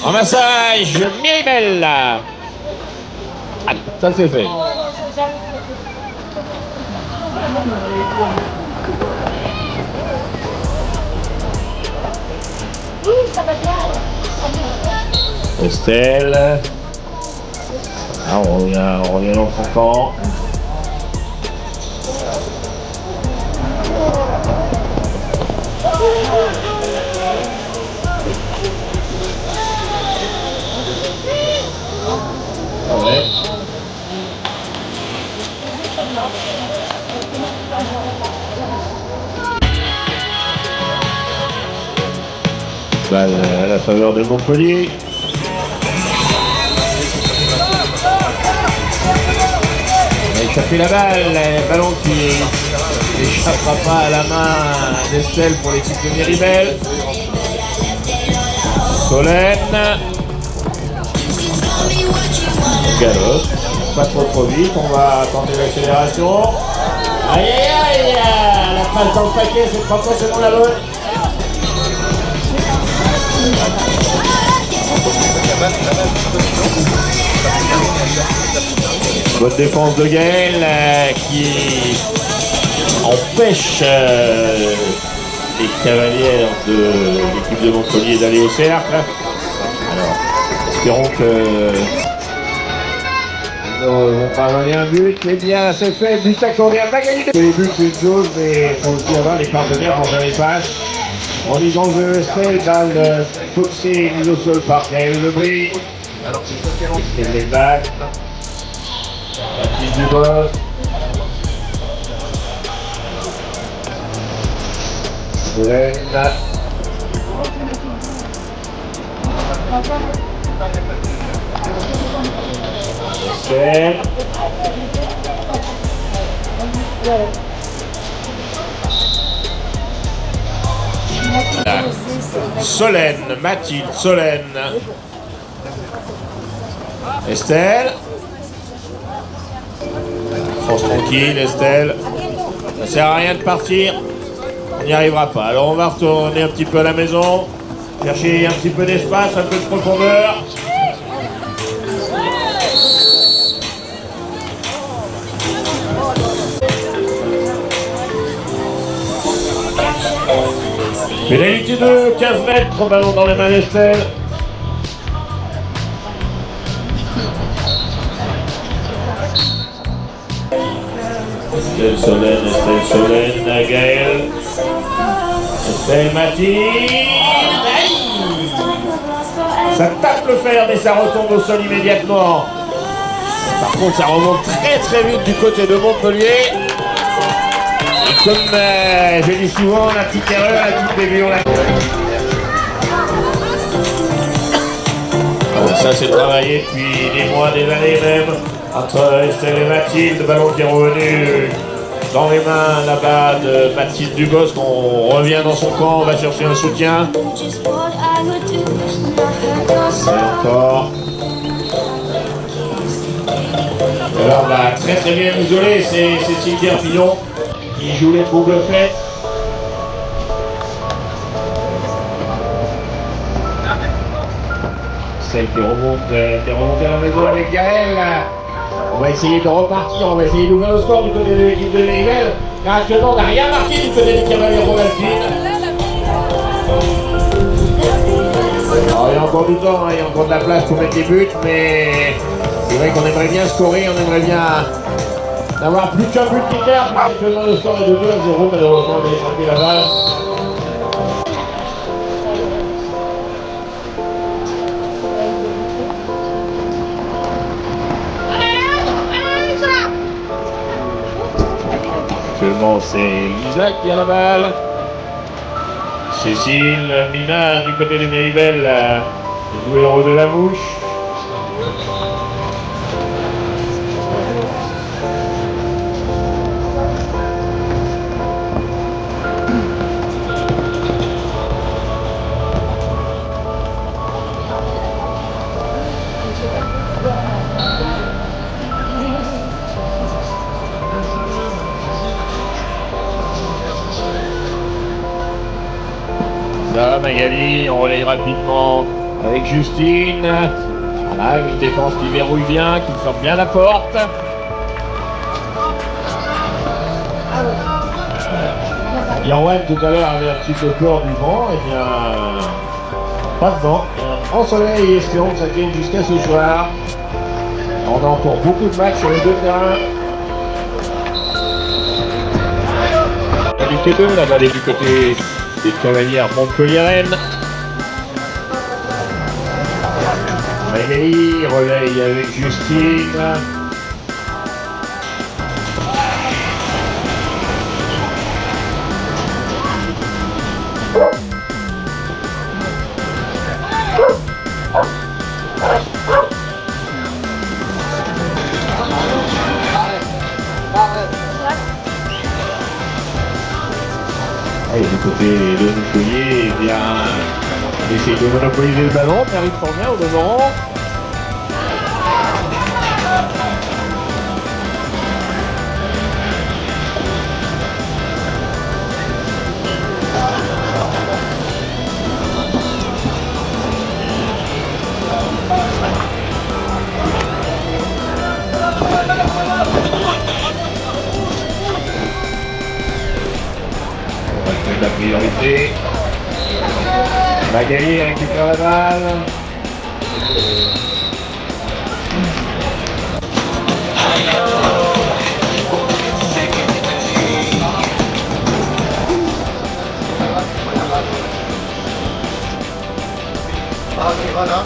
Ramassage, Miribel. Ah, ça c'est fait. Estelle. Ah, on revient dans son camp. Ouais. Balle à la faveur de Montpellier. Il a échappé la balle, ballon qui n'échappera pas à la main d'Estelle pour l'équipe de Miribel. Solène. Galope. Pas trop vite, on va tenter l'accélération. Aïe aïe aïe, la passe dans le paquet, c'est pas forcément la bonne. Bonne défense de Gaël qui empêche les cavalières de l'équipe de Montpellier d'aller au cercle. Alors, espérons que nous vont pas donner un but. Eh bien, c'est fait, but accordé à Magali. Les buts, c'est une chose, mais il faut aussi avoir les partenaires pour faire les passes. En lisant le Estelle, balle faussée, mise au sol par Gaël Lebris. Et les bacs. La piste du boss. Solène. Estelle. Solène, Mathilde, Solène. Estelle. Force tranquille, Estelle. Ça sert à rien de partir. On n'y arrivera pas. Alors on va retourner un petit peu à la maison. Chercher un petit peu d'espace, un peu de profondeur. Pénalité de 15 mètres, ballon dans les mains d'Estelle. Estelle Solène, Gaël. Estelle Mathilde. Ça tape le fer, mais ça retombe au sol immédiatement. Par contre, ça remonte très vite du côté de Montpellier. Et comme je dis souvent, la petite erreur, la petite bébé, on l'a. Alors, ça c'est travaillé depuis des mois, des années même, entre Estelle et Mathilde. Le ballon qui est revenu dans les mains là-bas de Mathilde Dubosc. On revient dans son camp, on va chercher un soutien. Et encore. Alors bah, très bien isolé, c'est Sylvie Pillon qui joue les doubles faits. Celle qui remonte à la maison avec Gaël. On va essayer de repartir, on va essayer d'ouvrir le score du côté de l'équipe de Miribel. Car actuellement on n'a rien marqué du côté des cavaliers Romalfine. Alors il y a encore du temps, il y a encore de la place pour mettre des buts, mais c'est vrai qu'on aimerait bien scorer, on aimerait bien d'avoir plus qu'un but d'écart. Actuellement le score est de 2-0, malheureusement on a échappé la balle. Actuellement c'est Lisa qui a la balle. Cécile, Mina du côté de Miribel, le joueur de la mouche. Ça, Magali, on relaye rapidement avec Justine. Voilà, une défense qui verrouille bien, qui ferme bien la porte. Yarwan tout à l'heure avait un petit peu peur du vent, et bien pas de vent, en soleil, et espérons que ça tienne jusqu'à ce soir. On a encore beaucoup de matchs sur les deux terrains. La du T2, la balle est du côté des cavalières montpelliéraines. Magali relaye avec Justine. Et du côté de Montpellier, eh bien, on essaye de monopoliser le ballon, mais arrive fort bien au demeurant. La priorité. Magali récupère la balle. Voilà.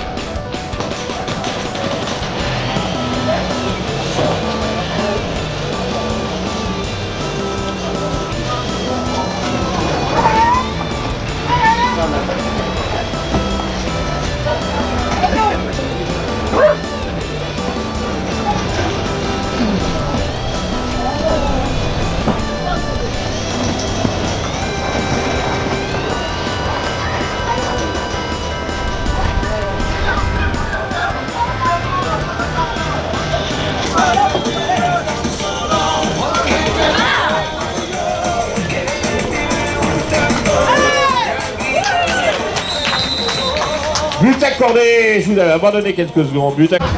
But accordé, je vous avais abandonné quelques secondes. But accordé.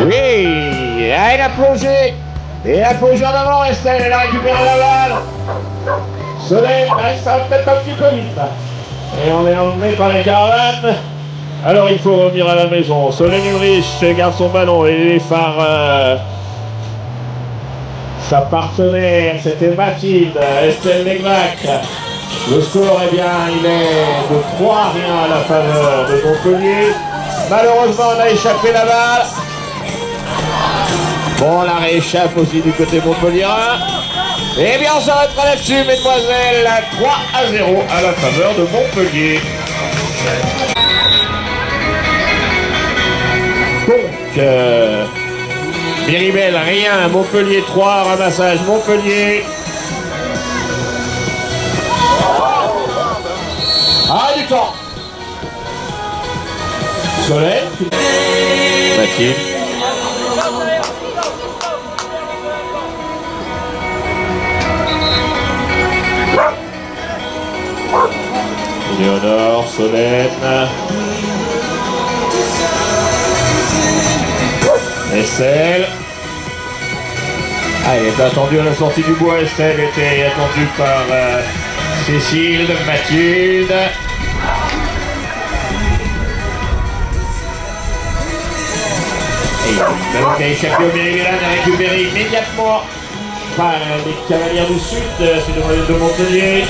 Oui, elle a plongé. Et elle a plongé en avant, Estelle, elle a récupéré la balle. Soleil, ça va peut-être un petit peu vite là. Et on est emmené par les caravanes. Alors il faut revenir à la maison. Soleil Ulrich garde son ballon et par sa partenaire, c'était Mathilde, Estelle Leglac. Le score, eh bien, il est de 3-1 à la faveur de Montpellier. Malheureusement, on a échappé la balle. Bon, la rééchappe aussi du côté Montpellier. Eh bien, on s'arrêtera là-dessus, mesdemoiselles. 3-0 à la faveur de Montpellier. Donc, Miribel, rien. Montpellier 3, ramassage Montpellier. Ah, du temps. Soleil. Mathilde. Léonore, Solène. Estelle. Ah, elle est attendue à la sortie du bois. Estelle était attendue par Cécile, Mathilde. Et le ballon qui a échappé au Mérivélan est récupéré immédiatement par les cavalières du Sud, c'est de Montpellier.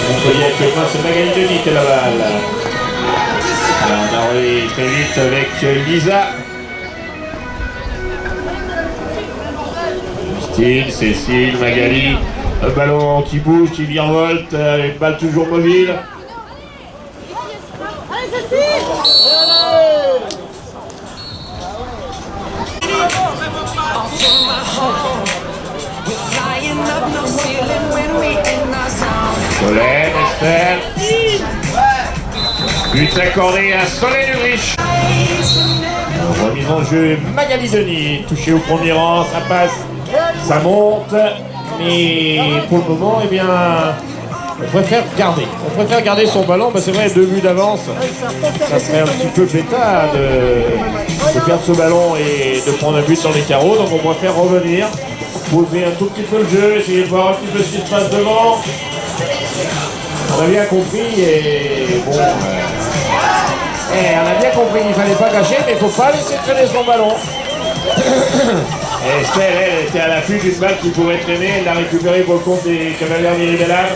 Montpellier actuellement, c'est Magali Denis qui a la balle. Alors on a envoyé très vite avec Lisa. Justine, Cécile, Magali. Le ballon qui bouge, qui virevolte, une balle toujours mobile. Allez, Cécile! Solène, Estelle. But accordé à Solène Ulrich. Remise en jeu, Magali Denis. Touché au premier rang, ça passe, ça monte. Mais pour le moment, eh bien, on préfère garder son ballon. C'est vrai, 2 buts d'avance, ça serait un petit peu bêta de perdre ce ballon et de prendre un but dans les carreaux. Donc on préfère revenir, poser un tout petit peu le jeu, essayer de voir un petit peu ce qui se passe devant. On a bien compris et bon... on a bien compris qu'il ne fallait pas gâcher, mais il ne faut pas laisser traîner son ballon. Et Estelle, elle était à l'affût d'une balle qui pourrait traîner. Elle l'a récupérée pour le compte des cavaliers Miribelal.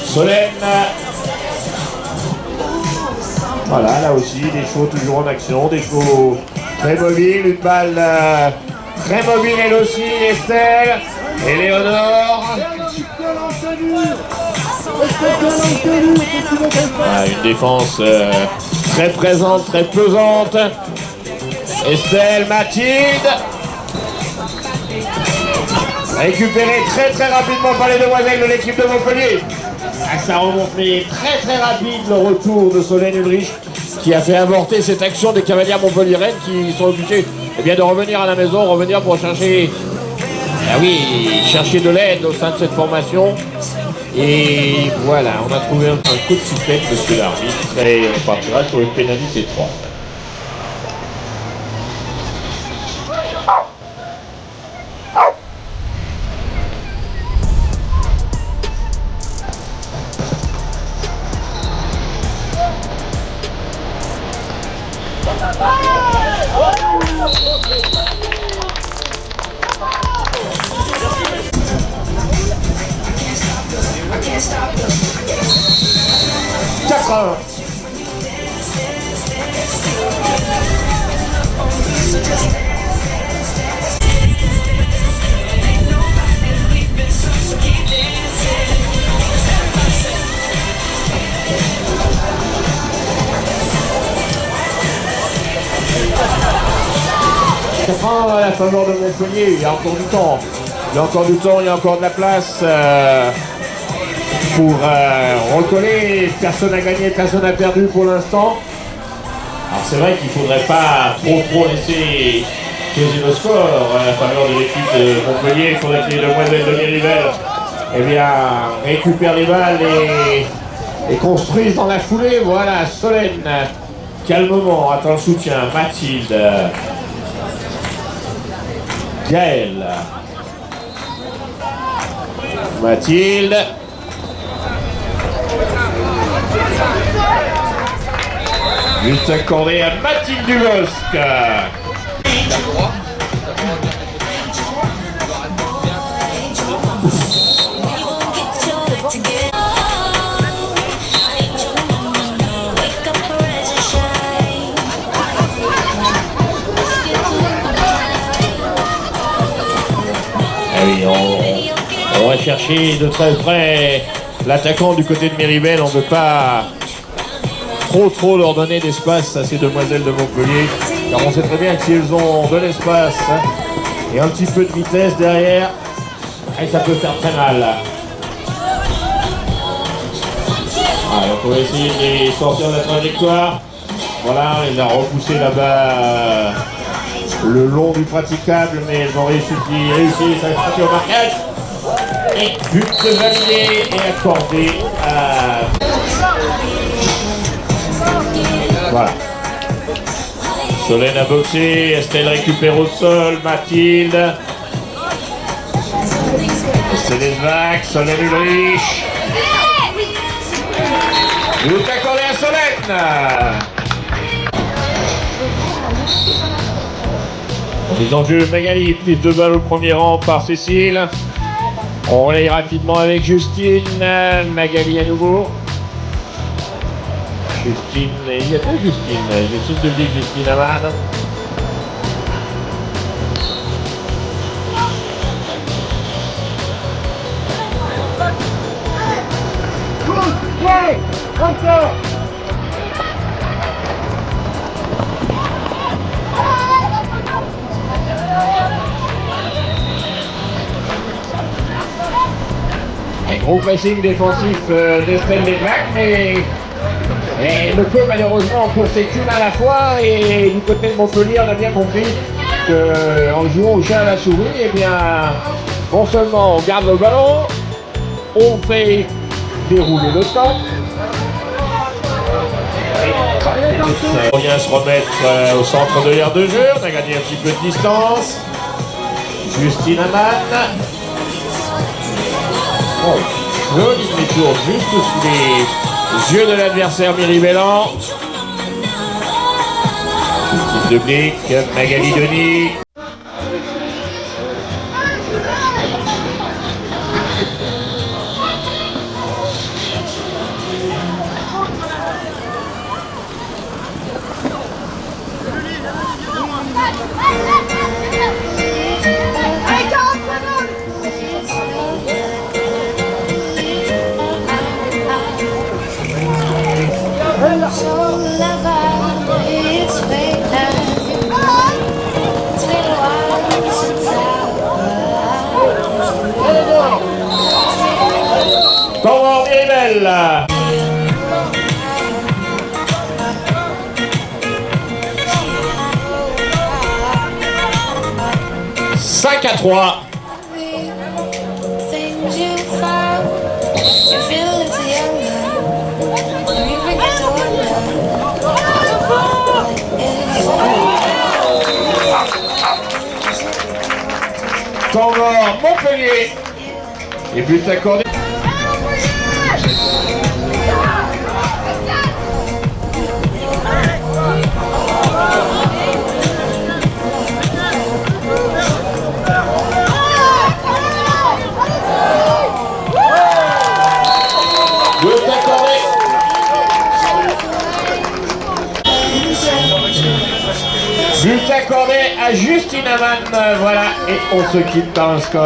Solène. Voilà, là aussi, des chevaux toujours en action, des chevaux très mobiles. Une balle très mobile, elle aussi, Estelle. Éléonore. Voilà, une défense très présente, très pesante. Estelle, Mathilde. Récupéré très rapidement par les demoiselles de l'équipe de Montpellier. Ça remonte mais très rapide le retour de Solène Ulrich qui a fait avorter cette action des cavalières montpelliéraines qui sont obligées de revenir à la maison, revenir pour chercher chercher de l'aide au sein de cette formation. Et voilà, on a trouvé un coup de sifflet de monsieur l'arbitre et on partira sur le pénalité 3. À la faveur de Montpellier, il y a encore du temps. Il y a encore de la place pour recoller. Personne n'a gagné, personne n'a perdu pour l'instant. Alors c'est vrai qu'il ne faudrait pas trop laisser peser le score à la faveur de l'équipe de Montpellier. Il faudrait que les demoiselles de Miribel récupèrent les balles et construisent dans la foulée. Voilà, Solène, calmement, attend le soutien. Mathilde. Gaëlle. Mathilde. Juste accordé à Mathilde Dubosc. On va chercher de très près l'attaquant du côté de Miribel. On ne veut pas trop leur donner d'espace à ces demoiselles de Montpellier, car on sait très bien que si elles ont de l'espace et un petit peu de vitesse derrière, ça peut faire très mal. On va essayer de les sortir de la trajectoire. Voilà, il a repoussé là-bas le long du praticable, mais elles ont réussi ça a au marquage. Et but validé et accordé à... Voilà. Solène a boxé, Estelle récupère au sol, Mathilde. Estelle Esvac, Solène Ulrich. But accordé à Solène. Les enjeux, Magali, prise de balle au premier rang par Cécile. On relaye rapidement avec Justine. Magali à nouveau. Justine, il y a pas Justine. J'essaie de dire Justine Amad. Allez, encore. Gros pressing défensif d'Estelle Lévesque, mais le feu malheureusement on sait qu'une à la fois, et du côté de Montpellier on a bien compris qu'en jouant au chat à la souris, eh bien non seulement on garde le ballon, on fait dérouler le temps. On vient se remettre au centre de l'aire de jeu, on a gagné un petit peu de distance. Justine Amann. Oh, joli demi-tour juste sous les yeux de l'adversaire Miribellan. Petite de Blic, Magali Denis. Comment Miribel. 5-3. Encore Montpellier. Et but accordé. But accordé à Justine Amann, voilà, et on se quitte dans le score.